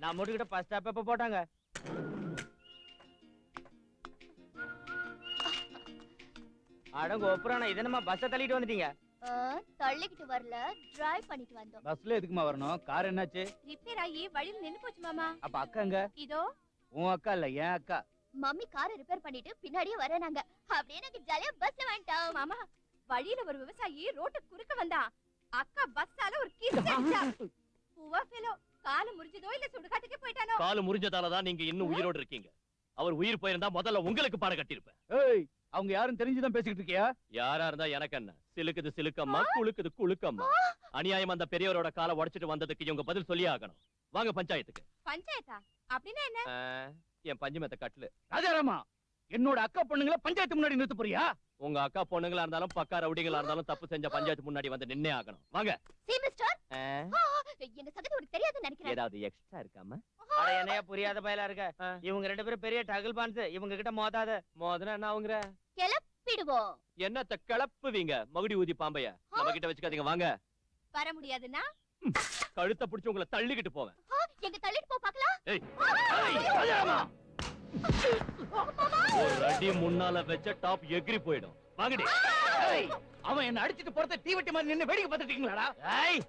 நான் முட்டுக்கிட்ட bus stop எப்ப போட்டாங்க? அடங்க ஒப்புறானா இது என்னமா பஸ்ஸை தள்ளிட்டு வந்துட்டீங்க? தள்ளிக்கிட்டு வரல, டிரைவ் பண்ணிட்டு வந்தோம். பஸ்ல எதுக்குமா வரணும்? கார் என்னாச்சு? ரிப்பேர் ஆகி வழியில நின்னு போச்சு மாமா. அப்ப அக்கா எங்க? இதோ. உன் அக்கா இல்ல என் அக்கா. மம்மி காரை ரிப்பேர் பண்ணிட்டு பின்னாடியே வரானாங்க. அப்படியே நாங்க ஜாலியா பஸ்ல வந்துட்டோம். மாமா வழியில ஒரு விவசாயி ரோட்டு குறுக்க வந்தான். அக்கா பஸ்ஸால ஒரு கிஸ் அடிச்சா. புவர் ஃபெலோ கால் முறிஞ்சதோ இல்ல சுடுகாட்டுக்கு போயிட்டானோ? கால் முறிஞ்சதால தான் நீங்க இன்னும் உயிரோடு இருக்கீங்க. அவர் உயிர் போயிருந்தா முதல்ல உங்களுக்கு பாட கட்டியிருப்பேன். ஏய், அவங்க யாரும் தெரிஞ்சுதான் பேசிக்கிட்டு இருக்கியா? யாரா இருந்தா எனக்கு என்ன? சிலுக்குது சிலுக்கம்மா, குளுக்குது குளுக்கம்மா. அநியாயம் அந்த பெரியவரோட காலை உடைச்சிட்டு வந்ததுக்கு இவங்க பதில் சொல்லி ஆகணும். வாங்க பஞ்சாயத்துக்கு. பஞ்சாயத்தா? அப்படின்னா என்ன? என் பஞ்சமத்த கட்டலு. ராஜாராமா, என்னோட அக்கா பொண்ணுங்களை பஞ்சாயத்து முன்னாடி நிறுத்த போறியா? உங்க அக்கா பொண்ணுங்களா இருந்தாலும் பக்கா ரவுடிகளா இருந்தாலும் தப்பு செஞ்ச பஞ்சாயத்து முன்னாடி வந்து நின்னே ஆகணும். வாங்க. சி மிஸ்டர், என்ன சகதி உங்களுக்கு தெரியாதுன்னு நினைக்கிறேன். ஏதாவது எக்ஸ்ட்ரா இருக்காம? அட என்னையா புரியாத பயலா இருக்க? இவங்க ரெண்டு பேரும் பெரிய டகல் பான்ஸ். இவங்க கிட்ட மோதாத. மோதனா என்ன ஆகுங்கற? கிளப்பிடுவோம். என்னத்த கிளப்புவீங்க? மகுடி ஊதி பாம்பைய நம்ம கிட்ட வச்சுக்காதீங்க. வாங்க. வர முடியாதுன்னா கழுத்தை பிடிச்சு உங்களை தள்ளிக்கிட்டு போவேன். எங்க தள்ளிட்டு போ பார்க்கலாம். ஏய் ராஜாராமா, ஒரு அடி முன்னால வச்ச டாப் எகிரி போயிடும். வாங்கடி. அவன் என்ன அடிச்சிட்டு போறத தீவட்டி மாதிரி நின்னு வேடிக்கை பார்த்துட்டு இருக்கீங்களாடா? ஏய்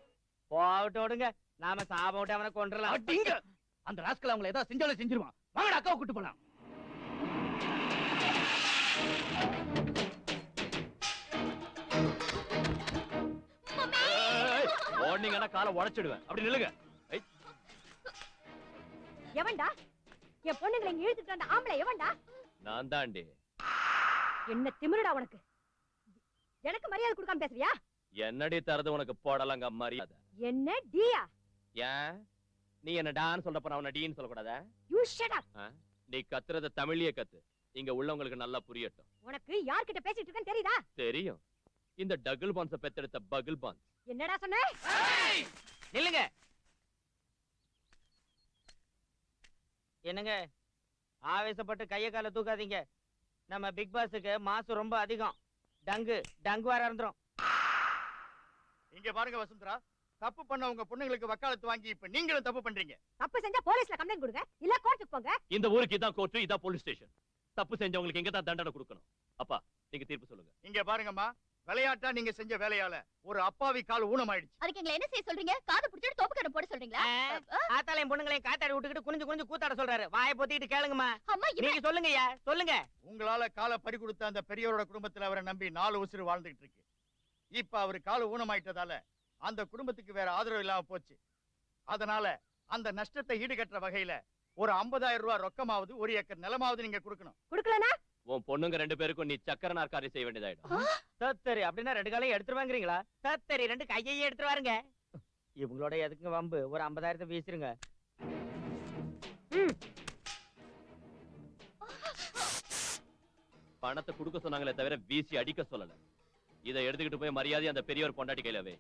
போட்டு ஓடுங்க. நாம சாபம் விட்டு அவனை கொன்றலாம். அடிங்க. அந்த ராஸ்கல் அவங்கள ஏதாவது செஞ்சாலும் செஞ்சிருவான். வாங்கடா அக்காவை கூட்டு போலாம். ஓடுனீங்கன்னா காலை உடைச்சிடுவேன். அப்படி நில்லுங்க. எவன்டா என் பொண்ணுங்களை இங்க இழுத்துட்டு வந்த ஆம்பளை? எவன்டா? நான் தாண்டி. என்ன திமிருடா உனக்கு? எனக்கு மரியாதை கொடுக்காம பேசுறியா? என்னடி தரது உனக்கு போடலங்க மரியாதை? என்ன டியா? ஏன் நீ என்ன டான்னு சொல்றப்ப நான் உன்னை டீன்னு சொல்லக்கூடாதா? You shut up. நீ கத்துறத தமிழ்லயே கத்து. இங்க உள்ளவங்களுக்கு நல்லா புரியட்டும். உனக்கு யார்கிட்ட பேசிட்டு இருக்கேன்னு தெரியுதா? தெரியும். இந்த டகுல் பான்ஸ பெத்தெடுத்த பகுல் பான்ஸ். என்னடா சொன்ன? நில்லுங்க. என்னங்க ஆவேசப்பட்டு கைய கால தூக்காதீங்க. நம்ம பிக் பாஸுக்கு மாசு ரொம்ப அதிகம். டங்கு வர இருந்துரும். இங்க பாருங்க வசுந்தரா, தப்பு பண்ண உங்க பொண்ணுங்களுக்கு வக்காலத்து வாங்கி இப்ப நீங்களும் தப்பு பண்றீங்க. தப்பு செஞ்சா போலீஸ்ல கம்ப்ளைண்ட் கொடுங்க, இல்ல கோர்ட்டுக்கு போங்க. இந்த ஊருக்கு இதான் கோர்ட், இதான் போலீஸ் ஸ்டேஷன். தப்பு செஞ்சவங்களுக்கு எங்க தான் தண்டனை கொடுக்கணும். அப்பா நீங்க தீர்ப்பு சொல்லுங்க. இங்க பாருங்கம்மா, விளையாட்டா நீங்க செஞ்ச வேலையால ஒரு அப்பாவி கால் ஊனமாயிடுச்சு. அதுக்கு எங்களை என்ன செய்ய சொல்றீங்க? காதை பிடிச்சிட்டு தோப்பு கட்ட போட சொல்றீங்களா? ஆத்தாளையும் பொண்ணுங்களையும் காத்தாடி விட்டுக்கிட்டு குனிஞ்சு கூத்தாட சொல்றாரு. வாயை பொத்திக்கிட்டு கேளுங்கம்மா. அம்மா நீங்க சொல்லுங்கய்யா, சொல்லுங்க. உங்களால காலை பறி கொடுத்த அந்த பெரியவரோட குடும்பத்துல அவரை நம்பி 4 உசுறு வாழ்ந்துகிட்டு இருக்கு. இப்ப அவரு கால ஊனமாயிட்டதால அந்த குடும்பத்துக்கு வேற ஆதரவு இல்லாம போச்சு. அதனால அந்த நஷ்டத்தை ஈடுகட்டுற வகையில ஒரு 50,000 ரூபாய் ரொக்கமாவது 1 ஏக்கர் நிலமாவது நீங்க கொடுக்கணும். கொடுக்கலனா உன் பொண்ணுங்க 2 பேருக்கும் நீ சக்கர நாற்காலி செய்ய வேண்டியதாயிடும். சரி, அப்படின்னா 2 காலையும் எடுத்துட்டு வாங்குறீங்களா? சரி, 2 கையையே எடுத்துட்டு வாருங்க. இவங்களோட எதுக்குங்க வம்பு? ஒரு 50,000 வீசிருங்க. பணத்தை கொடுக்க சொன்னாங்களே தவிர வீசி அடிக்க சொல்லல. இதை எடுத்துக்கிட்டு போய் மரியாதை அந்த பெரியவர் பொண்டாட்டி கையிலவே.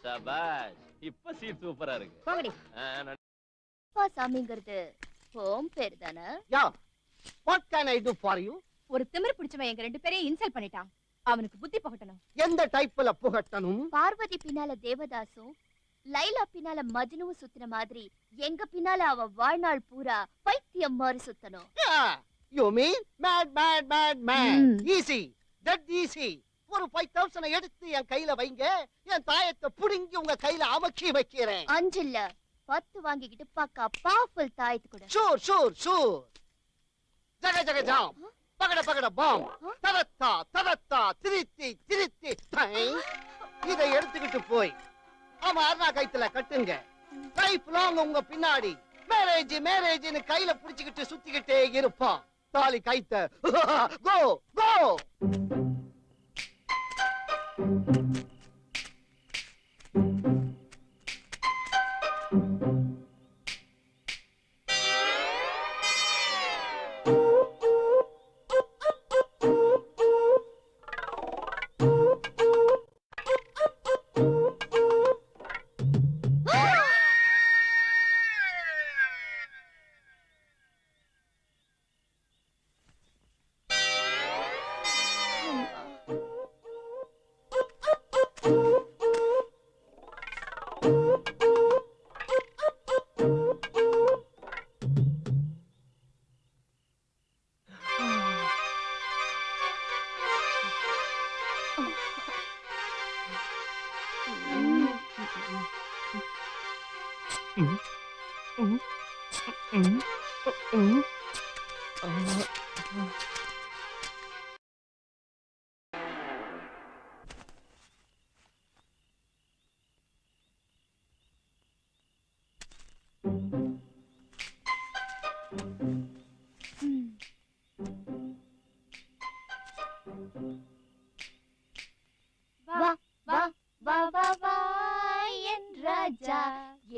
சபாஷ், இப்ப சீட் சூப்பரா இருக்கு. போங்கடி. சாமிங்கிறது ஹோம் பேர் தானே? யா, what can I do for you? ஒரு திமிர் பிடிச்சவன் எங்க 2 பேரையும் இன்சல்ட் பண்ணிட்டான். அவனுக்கு புத்தி புகட்டணும். எந்த டைப்ல புகட்டணும்? பார்வதி பின்னால தேவதாசும் லைலா பின்னால மஜ்னுவும் சுத்தின மாதிரி எங்க பின்னால அவ வாழ்நாள் பூரா பைத்தியம் மாதிரி சுத்தணும். You mean mad. Easy, that easy. ஒரு 5,000 எடுத்து என் கையில வைங்க, என் தாயத்தை புடுங்கி உங்க கையில அமக்கி வைக்கிறேன். 5 இல்ல 10 வாங்கிக்கிட்டு பக்கா பவர்ஃபுல் தாயத்து கூட. Sure. ஜக ஜாம், பகட பாம், தரத்தா திருத்தி தை. இதை எடுத்துக்கிட்டு போய் ஆமா அருணா கைத்துல கட்டுங்க. லைஃப் லாங் உங்க பின்னாடி மேரேஜ்னு கையில புடிச்சுக்கிட்டு சுத்திக்கிட்டே இருப்பான். தாலி கைத்த கோ. வா வா வா வா வா என் ராஜா,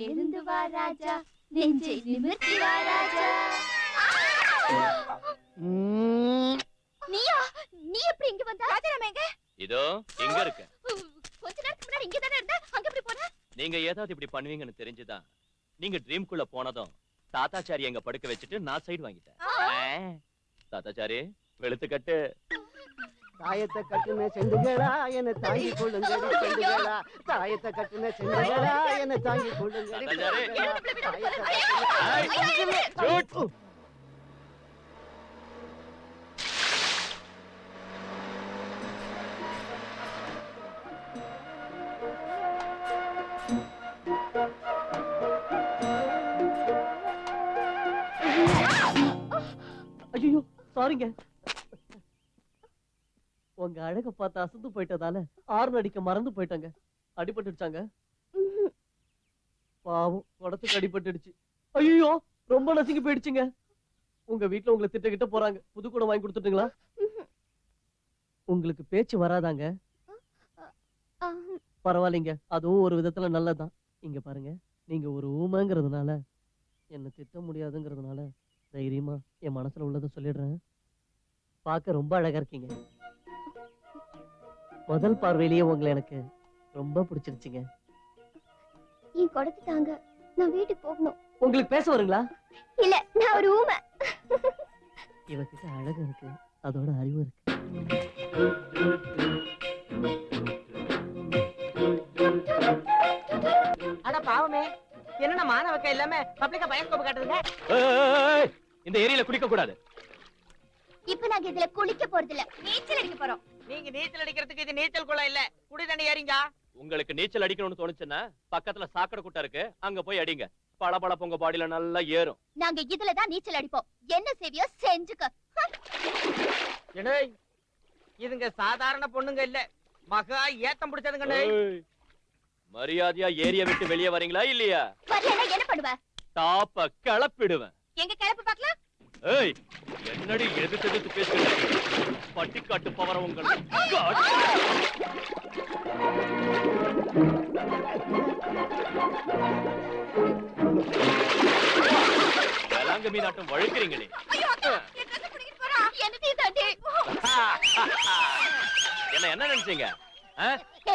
எழுந்து வா ராஜா, நெஞ்சை நிமிர்த்தி வா ராஜா. நீயா? நீ எப்படி இங்க வந்த? ராஜாராம் எங்க? இதோ எங்க இருக்க? கொஞ்ச நேரத்துக்கு முன்னாடி இங்க தானே இருந்த, அங்க எப்படி போன? நீங்க ஏதாவது இப்படி பண்ணுவீங்கன்னு தெரிஞ்சுதான் நீங்க ட்ரீம்குள்ள போனதும் தாத்தாச்சாரி எங்க படுக்க வச்சுட்டு நான் சைடு வாங்கிட்டேன். தாத்தாச்சாரி வெளுத்து கட்டு. தாயத்தை கட்டுன செண்டுகளா என்ன தாங்கி கொள்ளுங்கடி செண்டுகளா, தாயத்தை கட்டுன செண்டுகளா என்ன தாங்கி கொள்ளுங்கடி செண்டுகளா. ஐயோ சாரிங்க. உங்க அழக பார்த்து அசந்து போயிட்டதால ஆர்ன் அடிக்க மறந்து போயிட்டாங்க. அடிபட்டுடுச்சாங்க. பாவம் குடத்துக்கு அடிபட்டுடுச்சு. ஐயோ ரொம்ப நசுங்கி போயிடுச்சுங்க. உங்க வீட்டுல உங்களை திட்டக்கிட்ட போறாங்க. புது குடம் வாங்கி கொடுத்துட்டுங்களா? உங்களுக்கு பேச்சு வராதாங்க? பரவாயில்லைங்க, அதுவும் ஒரு விதத்துல நல்லதுதான். இங்க பாருங்க, நீங்க ஒரு ஊமைங்கிறதுனால என்ன திட்ட முடியாதுங்கிறதுனால தைரியமா என் மனசுல உள்ளதை சொல்லிடுறேன். பார்க்க ரொம்ப அழகா இருக்கீங்க. முதல் பார்வையிலேயே உங்களை எனக்கு ரொம்ப பிடிச்சிருச்சுங்க. என் குடத்தை தாங்க, நான் வீட்டுக்கு போகணும். உங்களுக்கு பேச வருங்களா? இல்ல, நான் ஒரு ஊமை. இவகிட்ட அழகு இருக்கு, அதோட அறிவு இருக்கு. அட பாவமே, என்ன மானவக்க இல்லாம பப்ளிக்கா பயஸ்கோப் காட்டுறீங்க? இந்த ஏரியில குளிக்க கூடாது. இப்ப நாங்க இதுல குளிக்க போறது இல்ல, நீச்சல் அடிக்க போறோம். நீங்க நீச்சல் அடிக்கிறதுக்கு இது நீச்சல் குளம் இல்ல, குடி தண்ணி ஏறிங்க. உங்களுக்கு நீச்சல் அடிக்கணும்னு தோணுச்சுன்னா பக்கத்துல சாக்கடை குட்டை இருக்கு, அங்க போய் அடிங்க. பளபளப்பு உங்க பாடியில நல்லா ஏறும். நாங்க இதுலதான் நீச்சல் அடிப்போம். என்ன சேவியோ செஞ்சுக்க. டேய், இதுங்க சாதாரண பொண்ணுங்க இல்ல, மகா ஏத்தம் பிடிச்சதுங்க. ஏய், மரியாதையா ஏரிய விட்டு வெளியே வரீங்களா இல்லையா? வரலனா என்ன பண்ணுவ? டாப்ப கிளப்பிடுவேன். எங்க கிளப்பு பார்க்கலாம். ஏய், என்னடி எதிர்த்து பேசுறீங்க? பட்டிக்காட்டு பவர உங்களுக்கு. வேளாங்க மீனாட்டம் வழுக்கிறீங்களே. என்ன நினைச்சீங்க?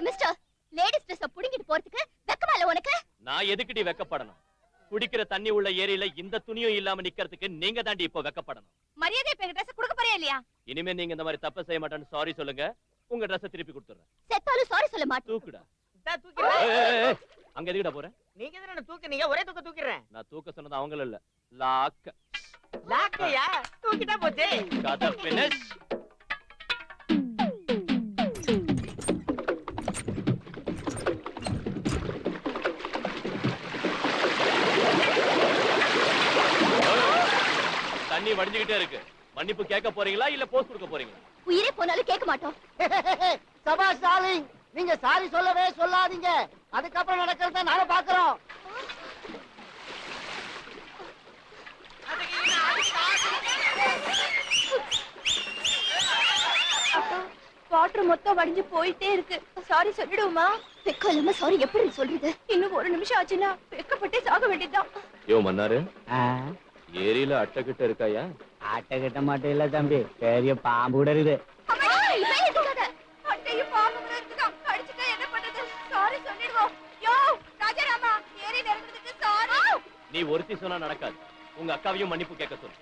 மிஸ்டர், லேடிஸ் ட்ரெஸ் புடிங்கிட்டு போறதுக்கு வெக்கமா இல்ல உனக்கு? நான் எதுக்குடி வெக்கப்படணும்? குடிக்கிற தண்ணி உள்ள ஏரியில இந்த துணியும் இல்லாம நிக்கிறதுக்கு நீங்க தாண்டி இப்ப வெக்கப்படணும். மரியாதை இப்ப எங்க ட்ரெஸ் கொடுக்க போறியா இல்லையா? இனிமே நீங்க இந்த மாதிரி தப்பு செய்ய மாட்டேன்னு சாரி சொல்லுங்க. உங்க ட்ரெஸ் திருப்பி கொடுத்துறேன். செத்தாலும் சாரி சொல்ல மாட்டேன். தூக்குடா. தூக்கிறேன். அங்க எதுக்குடா போற? நீங்க தான தூக்குனீங்க, ஒரே தூக்கிறேன். நான் தூக்க சொன்னது அவங்கள இல்ல, லாக்க. லாக்கையா? தூக்கிட்டா போச்சு. கதை finish. தண்ணி வடிஞ்சுக்கிட்டே இருக்கு. மன்னிப்பு கேட்க போறீங்களா இல்ல போஸ்ட் கொடுக்க போறீங்களா? உயிரே போனாலும் கேட்க மாட்டோம். சபாஷ் டார்லிங், நீங்க சாரி சொல்லவே சொல்லாதீங்க. அதுக்கப்புறம் நடக்கிறத நாங்க பாக்குறோம். வாட்டர் மொத்தம் வடிஞ்சு போயிட்டே இருக்கு. சாரி சொல்லிடுவோமா? வெக்கம் இல்லாம சாரி எப்படி சொல்றது? இன்னும் ஒரு நிமிஷம் ஆச்சுன்னா வெக்கப்பட்டே சாக வேண்டியதுதான். யோ மன்னாரு, ஏரியில அட்டை கிட்ட இருக்காயா? அட்டை கிட்ட மட்டும் இல்ல தம்பி, பெரிய பாம்பு கூட இருக்குது. நீ ஒருத்தி சொன்னா நடக்காது. உங்க அக்காவையும் மன்னிப்பு கேட்க சொல்லு.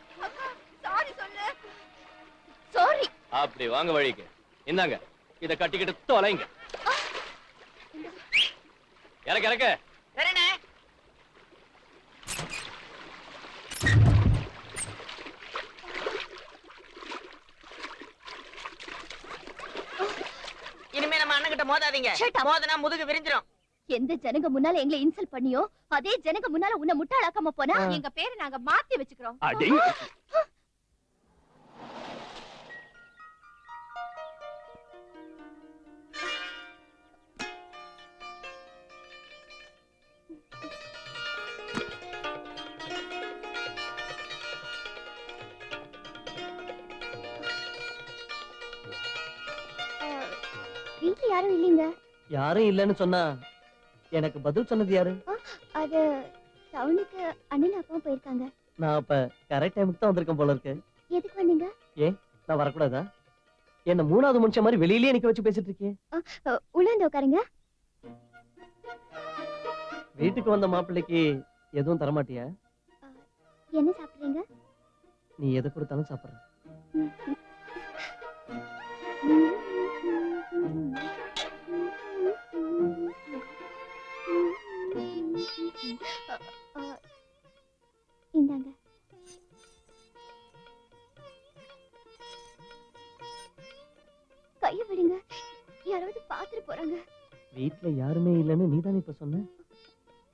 சாரி. அப்படி வாங்க வழிக்கு. இந்தாங்க, இத கட்டிக்கிட்டு தொலைங்க. இறக்க இறக்க. சரிண்ணே. இனிமே நம்ம அண்ணன் கிட்ட மோதாதீங்க. மோதனா முதுகு விரிஞ்சிரும். எந்த ஜனங்க முன்னால எங்களை இன்சல்ட் பண்ணியோ அதே ஜனங்க முன்னால உன்னை முட்டாளாக்காம போனா எங்க பேரை நாங்க மாத்தி வச்சுக்கிறோம். அடி வீட்ல யாரும் இல்லைங்க. யாரும் இல்லைன்னு சொன்னா எனக்கு பதில் சொன்னது யாரு? அது டவுனுக்கு அண்ணன் அப்பாவும் போயிருக்காங்க. நான் அப்ப கரெக்ட் டைமுக்கு தான் வந்திருக்கேன் போல இருக்கு. எதுக்கு வந்தீங்க? நான் வரக்கூடாதா? என்ன மூணாவது மனுஷன் மாதிரி வெளியிலேயே நிக்க வச்சு பேசிட்டு இருக்கேன். உள்ள வந்து உட்காருங்க. வீட்டுக்கு வந்த மாப்பிள்ளைக்கு எதுவும் தரமாட்டியா? என்ன சாப்பிடுறீங்க? நீ எது கொடுத்தாலும் சாப்பிடுறேன். இந்தாங்க. கைய விடுங்க, யாராவது பாத்துட்டு போறாங்க. வீட்டுல யாருமே இல்லைன்னு நீதானே இப்ப சொன்ன.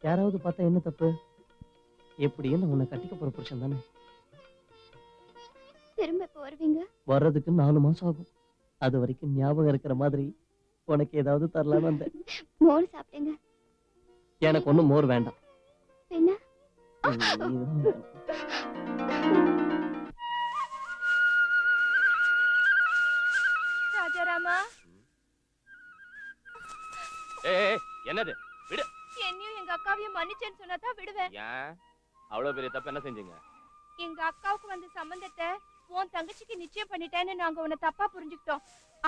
யாராவது பார்த்தா என்ன தப்பு? எப்படியும் நான் உன்னை கட்டிக்க போற புருஷன் தானே. திரும்ப எப்ப வருவீங்க? வர்றதுக்கு 4 மாசம் ஆகும். அது வரைக்கும் ஞாபகம் இருக்கிற மாதிரி உனக்கு ஏதாவது தரலான்னு வந்தேன். மோர் சாப்பிடுங்க. எனக்கு ஒண்ணும் மோர் வேண்டாம். என்ன? ராஜாராமா, என்னது? விடு. என்னையும் எங்க அக்காவையும் மன்னிச்சேன்னு சொன்னாதான் விடுவேன். ஏன் அவ்வளவு பெரிய தப்பு என்ன செஞ்சீங்க? எங்க அக்காவுக்கு வந்த சம்பந்தத்தை உன் தங்கச்சிக்கு நிச்சயம் பண்ணிட்டேன்னு நாங்க உன்னை தப்பா புரிஞ்சுக்கிட்டோம்.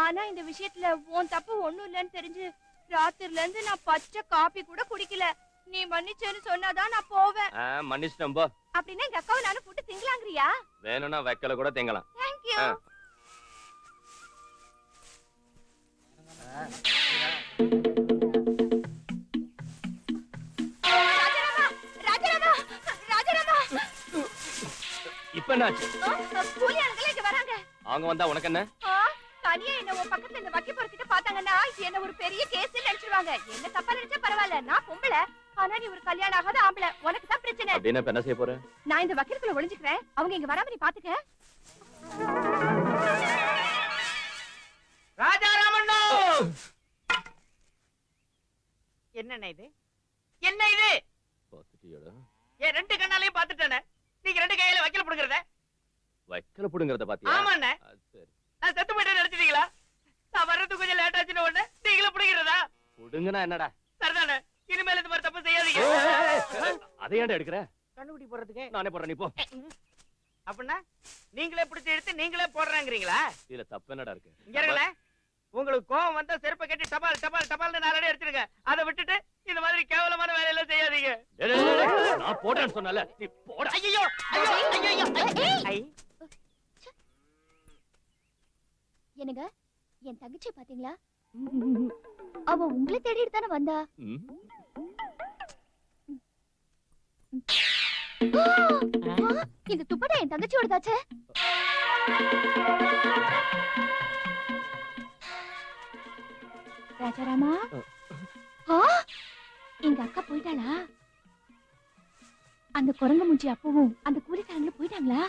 ஆனா இந்த விஷயத்துல உன் தப்பு ஒண்ணும் இல்லைன்னு தெரிஞ்சு ராத்திரில இருந்து நான் பச்சை காபி கூட குடிக்கல. நீ மன்னிச்சேன்னு சொன்னாதான் நான் போவேன். மன்னிச்சிட்டேன் போ. அப்படின்னா எங்க அக்காவை நானும் போட்டு திங்கலாங்கிறியா? வேணும்னா வைக்கல கூட திங்கலாம். தேங்க்யூ. இப்ப என்னாச்சு? கூலி ஆளுங்களே இங்க வராங்க. அவங்க வந்தா உனக்கு என்ன? தனியா என்ன உன் பக்கத்துல இந்த வக்கி போறக்கிட்ட பாத்தாங்கன்னா என்ன ஒரு பெரிய கேஸ் நினைச்சிருவாங்க. என்ன தப்பா நினைச்சா பரவாயில்ல, நான் பொம்பளை. ஆனா நீ ஒரு கல்யாணம் ஆகாத ஆம்பளை, உனக்கு தான் பிரச்சனை. அப்படின்னு இப்ப என்ன செய்ய போற? நான் இந்த வக்கீலுக்குள்ள ஒளிஞ்சுக்கிறேன். அவங்க இங்க வராம நீ பாத்துக்க. ராஜாராமண்ணோ, என்னண்ணே இது? என்ன இது? பாத்துட்டியோட ஏன் 2 கண்ணாலையும் பாத்துட்டேனே. நீங்க 2 கையில வைக்கல புடுங்கறத. வைக்கல புடுங்கறத பாத்தியா? ஆமாண்ணே. சரி. நான் செத்து போயிட்டேன்னு நினைச்சிட்டீங்களா? நான் வர்றது கொஞ்சம் லேட் ஆச்சுன்னு உடனே நீங்களும் புடுங்கிறதா? புடுங்கனா என்னடா? சரிதானே. இனிமேல் இந்த மாதிரி தப்பு செய்யாதீங்க. அதை ஏன்டா எடுக்கிற? கண்ணுக்குட்டி போடுறதுக்கு நானே போடுறேன், நீ போ. அப்படின்னா நீங்களே பிடிச்சி எடுத்து நீங்களே போடுறாங்கிறீங்களா? இதுல தப்பு என்னடா இருக்கு? இங்க இருக்கல. உங்களுக்கு கோவம் வந்தா செருப்பை கட்டி டபால் டபால் டபால்னு 4 அடி எடுத்துருங்க. அதை விட்டுட்டு இந்த மாதிரி கேவலமான வேலையெல்லாம் செய்யாதீங்க. நான் போடுறேன்னு சொன்னல, நீ போட. ஐயோ ஐயோ ஐயோ ஐ. என்னங்க, என் தங்கச்சி பாத்தீங்களா? அவ உங்களை தேடிட்டு தானே வந்தா. இந்த துப்பட்டா என் தங்கச்சியோடதாச்சே. ராஜாராமா, எங்க அக்கா போயிட்டாளா? அந்த குரங்கு மூஞ்சி அப்பவும் அந்த கூலிக்காரங்களும் போயிட்டாங்களா?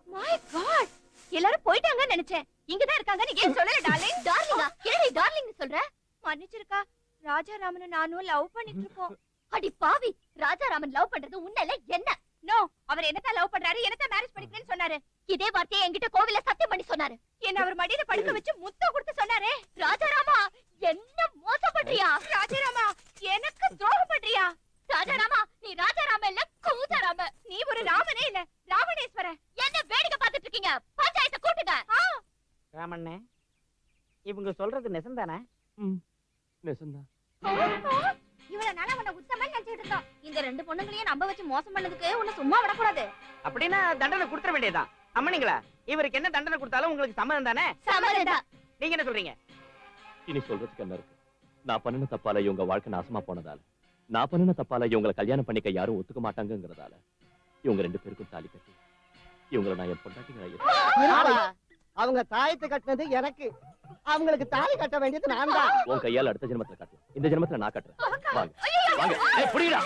My God, எல்லாரும் போயிட்டாங்கன்னு நினைச்சேன். இங்கதான் இருக்காங்க. நீ ஏன் சொல்லல டார்லிங்? டார்லிங்கா? என்னடி டார்லிங் சொல்ற? மன்னிச்சிருக்கா. ராஜாராமன் நானும் லவ் பண்ணிட்டு இருக்கோம். அடி பாவி, ராஜாராமன் லவ் பண்றது உன்னல என்ன? நோ, அவர் என்னதான் லவ் பண்றாரு, என்னதான் மேரேஜ் பண்ணிக்கிறேன்னு சொன்னாரு. இதே வார்த்தையை என்கிட்ட கோவில்ல சத்தியம் பண்ணி சொன்னாரு. என்ன அவர் மடியில படுக்க வச்சு முத்தம் கொடுத்து சொன்னாரே. ராஜாராமா, என்ன மோசம் பண்றியா? ராஜாராமா, எனக்கு துரோகம் பண்றியா? ராஜாராமா, நீ ராஜாராம இல்ல, கூதாராம. நீ ஒரு ராமனே இல்ல, ராவணேஸ்வர. என்ன வேடிக்கை பார்த்துட்டு இருக்கீங்க? பஞ்சாயத்தை கூட்டுங்க. ராமண்ணே, இவங்க சொல்றது நெசந்தானே? நெசந்தான். இவ்வளவு நாளா உன்னை உத்தமன் நினைச்சிட்டு இருந்தோம். இந்த 2 பொண்ணுங்களையும் நம்ப வச்சு மோசம் பண்ணதுக்கு உன்னை சும்மா விடக்கூடாது. அப்படின்னா தண்டனை கொடுத்துற வேண்டியதுதான். அம்மனிங்களா, இவருக்கு என்ன தண்டனை கொடுத்தாலும் உங்களுக்கு சம்மதம் தானே? சம்மதம். நீங்க என்ன சொல்றீங்க? இனி சொல்றதுக்கு என்ன இருக்கு? நான் பண்ணின தப்பால இவங்க வாழ்க்கை நாசமா போனதால, நான் பண்ணின தப்பால இவங்களை கல்யாணம் பண்ணிக்க யாரும் ஒத்துக்க மாட்டாங்கிறதால இவங்க 2 பேருக்கும் தாலி கட்டி இவங்களை நான் என் பொண்டாட்டிங்க அவங்க தாயத்தை கட்டினது எனக்கு. அவங்களுக்கு தாலி கட்ட வேண்டியது நான் தான். உன் கையால அடுத்த ஜென்மத்துல காட்டலாம், இந்த ஜென்மத்துல நான் காட்டுறேன். வாங்க ஐயோ, வாங்க. புரியுதா